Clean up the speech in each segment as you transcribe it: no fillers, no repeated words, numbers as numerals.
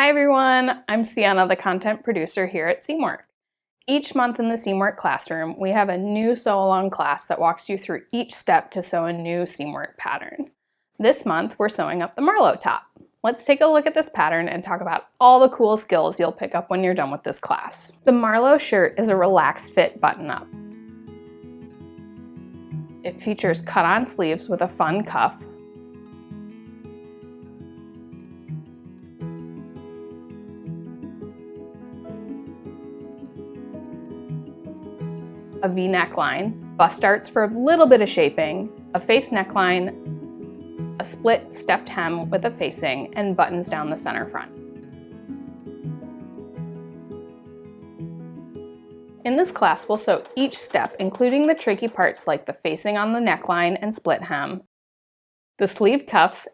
Hi everyone, I'm Sienna, the content producer here at Seamwork. Each month in the Seamwork classroom, we have a new sew-along class that walks you through each step to sew a new Seamwork pattern. This month, we're sewing up the Marlowe top. Let's take a look at this pattern and talk about all the cool skills you'll pick up when you're done with this class. The Marlowe shirt is a relaxed fit button-up. It features cut-on sleeves with a fun cuff, a V neckline, bust darts for a little bit of shaping, a face neckline, a split stepped hem with a facing, and buttons down the center front. In this class, we'll sew each step, including the tricky parts like the facing on the neckline and split hem, the sleeve cuffs,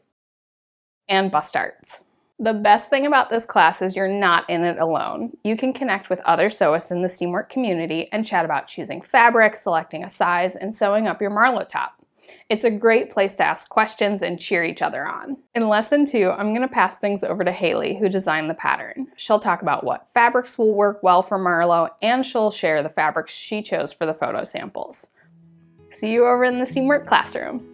and bust darts. The best thing about this class is you're not in it alone. You can connect with other sewists in the Seamwork community and chat about choosing fabric, selecting a size, and sewing up your Marlowe top. It's a great place to ask questions and cheer each other on. In lesson 2, I'm going to pass things over to Haley, who designed the pattern. She'll talk about what fabrics will work well for Marlowe, and she'll share the fabrics she chose for the photo samples. See you over in the Seamwork classroom.